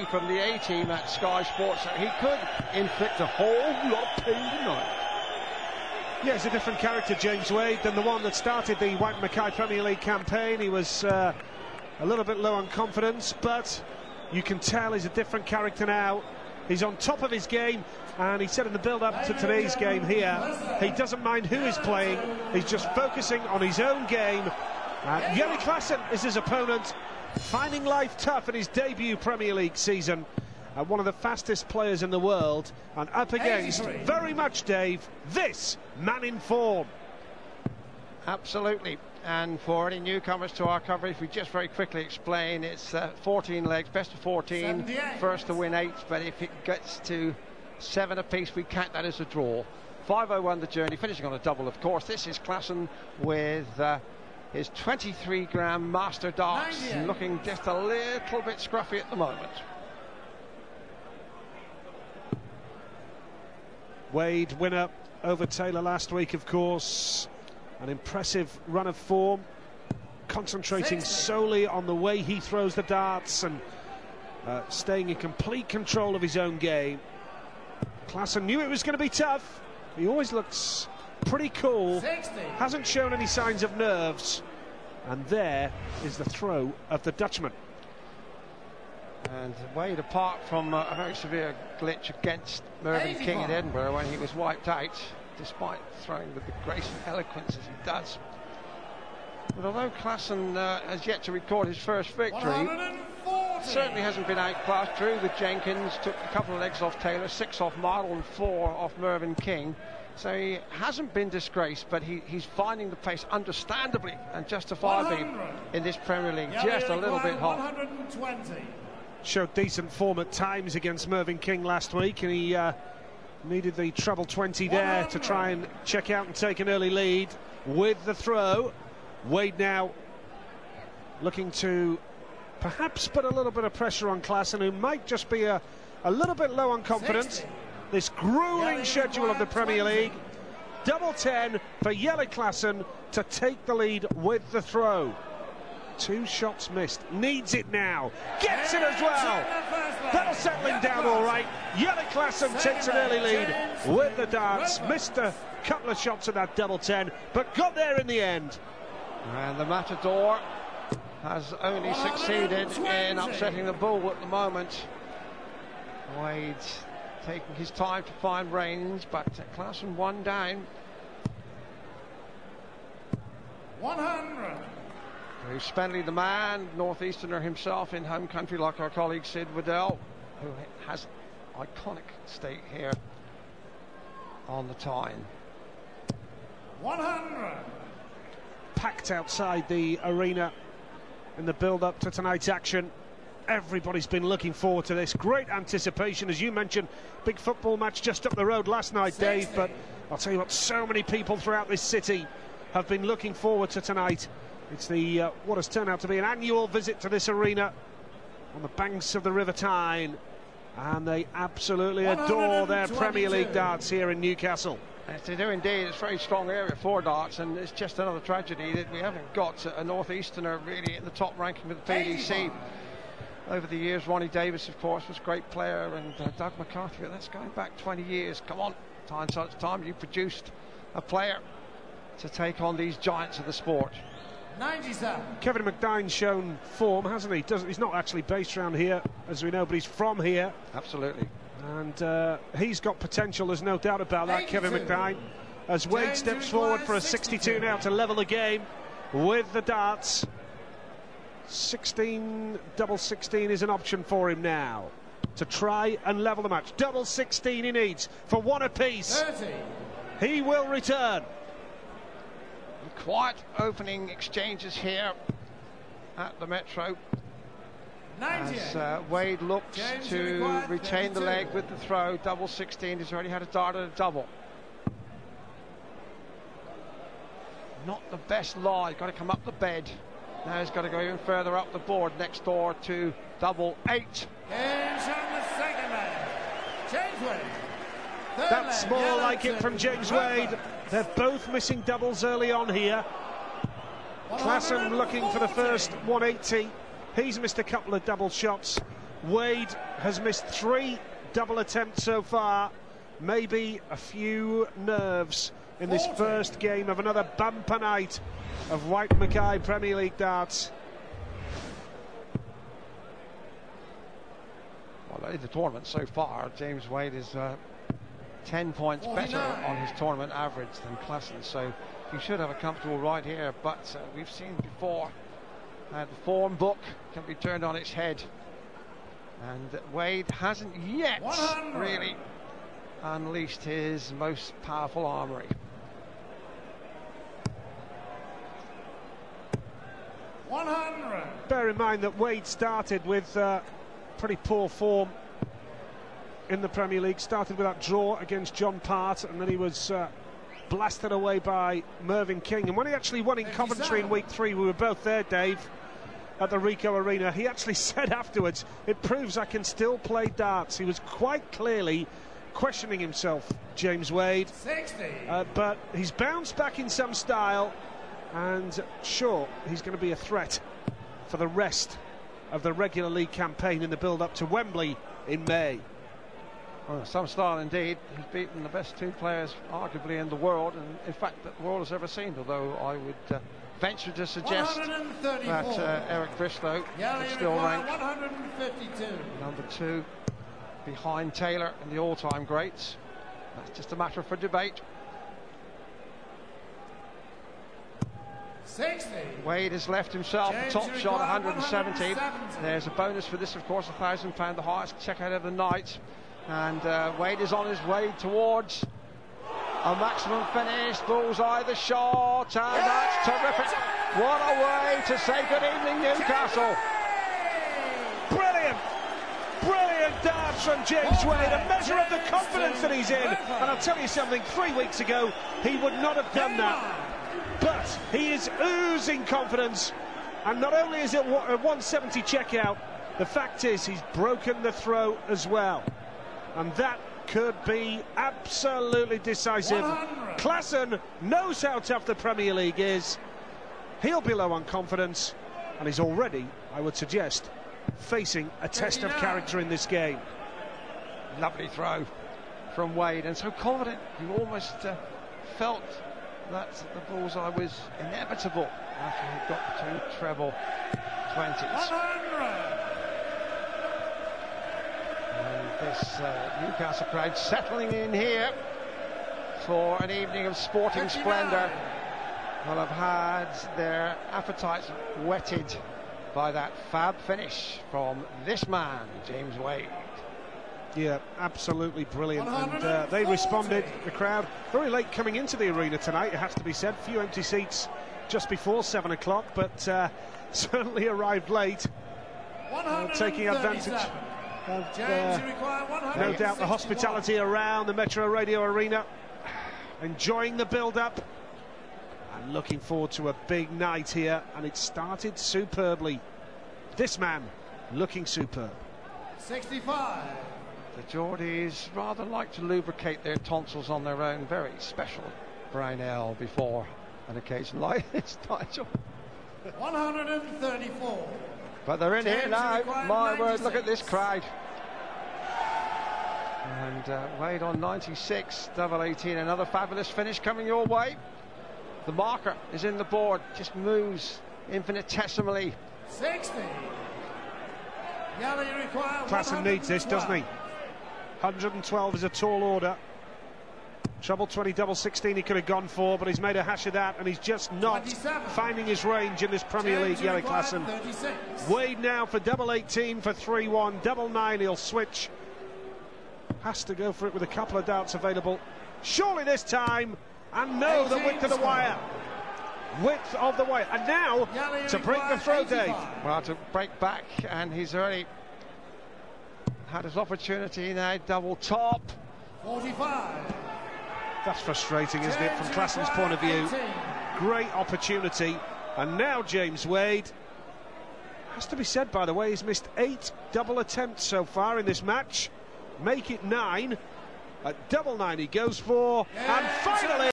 commentary from the A-team at Sky Sports that he could inflict a whole lot of pain tonight. Yeah, he's a different character, James Wade, than the one that started the White Mackay Premier League campaign. He was a little bit low on confidence, but you can tell he's a different character now. He's on top of his game, and he said in the build-up to today's game here, he doesn't mind who is playing, he's just focusing on his own game. Jelle Klaasen is his opponent, finding life tough in his debut Premier League season. One of the fastest players in the world, and up against, very much, Dave, this man in form. Absolutely. And for any newcomers to our coverage, we just very quickly explain it's 14 legs, best of 14, first to win 8, but if it gets to 7 apiece, we count that as a draw. 5:01 the journey, finishing on a double, of course. This is Klaasen with his 23-gram master darts, looking just a little bit scruffy at the moment. Wade, winner over Taylor last week, of course. An impressive run of form, concentrating solely on the way he throws the darts and staying in complete control of his own game. Klaasen knew it was going to be tough. He always looks pretty cool, hasn't shown any signs of nerves, and there is the throw of the Dutchman. And Wade, apart from a very severe glitch against Mervyn King in Edinburgh when he was wiped out, despite throwing with the grace and eloquence as he does. But although Klaasen has yet to record his first victory, certainly hasn't been outclassed. Drew with Jenkins, took a couple of legs off Taylor, 6 off Martel and 4 off Mervyn King. So he hasn't been disgraced, but he's finding the pace understandably and justifiably in this Premier League. Just a little bit hot. 120. Showed decent form at times against Mervyn King last week, and he needed the treble 20 there to try and check out and take an early lead with the throw. Wade now looking to perhaps put a little bit of pressure on Klaasen, who might just be a little bit low on confidence. This grueling schedule of the Premier League. Double 10 for Jelle Klaasen to take the lead with the throw. 2 shots missed, needs it now, gets it as well. That'll settle him down all right. Jelle Klaasen takes an early lead with the darts, missed a couple of shots at that double 10, but got there in the end. And the Matador has only succeeded in upsetting the bull at the moment. Wade's taking his time to find range, but Klaasen 1 down. 100. Drew Spenley, the man, northeasterner himself in home country, like our colleague Sid Waddell, who has iconic stake here on the Tyne. 100. Packed outside the arena in the build-up to tonight's action. Everybody's been looking forward to this. Great anticipation, as you mentioned. Big football match just up the road last night, Dave, but I'll tell you what, so many people throughout this city have been looking forward to tonight. It's the what has turned out to be an annual visit to this arena on the banks of the River Tyne, and they absolutely adore their Premier League darts here in Newcastle. Yes, they do indeed. It's a very strong area for darts, and it's just another tragedy that we haven't got a northeasterner really in the top ranking with the PDC. Over the years, Ronnie Davis, of course, was a great player, and Doug McCarthy, but that's going back 20 years. Come on, time you produced a player to take on these giants of the sport. 97. Kevin McDine's shown form, hasn't he? He's not actually based around here, as we know, but he's from here. Absolutely. And he's got potential, there's no doubt about that, Kevin McDine. As Wade steps forward for a 62 now to level the game with the darts. 16, double 16 is an option for him now to try and level the match. Double 16 he needs for 1 apiece. 30. He will return. Quiet opening exchanges here at the Metro as Wade looks to retain the leg with the throw. Double 16, he's already had a dart at a double. Not the best lie, got to come up the bed. Now he's got to go even further up the board, next door to double 8. That's more like it from James Wade. They're both missing doubles early on here. Klaasen looking for the first 180. He's missed a couple of double shots. Wade has missed 3 double attempts so far. Maybe a few nerves in this first game of another bumper night of White Mackay Premier League darts. Well, in the tournament so far, James Wade is 10 points better on his tournament average than Klaasen, so he should have a comfortable ride here, but we've seen before the form book can be turned on its head, and Wade hasn't yet really unleashed his most powerful armoury. 100. Bear in mind that Wade started with pretty poor form in the Premier League. Started with that draw against John Part, and then he was blasted away by Mervyn King. And when he actually won in Coventry in week 3, we were both there, Dave, at the Ricoh Arena, he actually said afterwards, "It proves I can still play darts." He was quite clearly questioning himself, James Wade. 60. But he's bounced back in some style, and sure, he's going to be a threat for the rest of the regular league campaign in the build-up to Wembley in May. Well, some style indeed. He's beaten the best 2 players arguably in the world, and in fact that the world has ever seen, although I would venture to suggest that Eric Bristow is still ranked 152. number 2 behind Taylor in the all-time greats. That's just a matter for debate. 60. Wade has left himself the top shot, 170. There's a bonus for this, of course, £1,000, the highest checkout of the night. And Wade is on his way towards a maximum finish. Bullseye the shot, and that's terrific. What a way to say good evening, Newcastle. Brilliant! Brilliant darts from James Wade, a measure of the confidence that he's in. And I'll tell you something, 3 weeks ago, he would not have done that. But he is oozing confidence. And not only is it a 170 checkout, the fact is he's broken the throw as well. And that could be absolutely decisive. 100. Klaasen knows how tough the Premier League is. He'll be low on confidence, and he's already, I would suggest, facing a test of character in this game. Lovely throw from Wade, and so confident you almost felt that the bullseye was inevitable after he got the 2 treble 20s. 100. And this Newcastle crowd settling in here for an evening of sporting splendour will have had their appetites whetted by that fab finish from this man, James Wade. Yeah, absolutely brilliant. And they responded, the crowd, very late coming into the arena tonight, it has to be said. Few empty seats just before 7 o'clock, but certainly arrived late, taking advantage of no doubt the hospitality around the Metro Radio Arena, enjoying the build-up and looking forward to a big night here. And it started superbly. This man looking superb. 65. The Geordies rather like to lubricate their tonsils on their own. Very special brown ale before an occasion like this, Nigel. 134. But they're in here now. My word, look at this crowd. And Wade on 96, double 18. Another fabulous finish coming your way. The marker is in the board, just moves infinitesimally. 60. Klaasen needs this, doesn't he? 112 is a tall order. Treble 20, double 16 he could have gone for, but he's made a hash of that, and he's just not 27. finding his range in this Premier League, Jelle Klaasen. Wade now for double 18 for 3-1, double 9 he'll switch. Has to go for it with a couple of darts available. Surely this time, and no, the width of the wire. Width of the wire. And now, to break the throw, Dave. Well, to break back, and he's already had his opportunity now, double top. 45. That's frustrating, isn't it, from Klaasen's point of view? Great opportunity. And now James Wade, has to be said, by the way, he's missed 8 double attempts so far in this match. Make it 9. At double 9 he goes for, and finally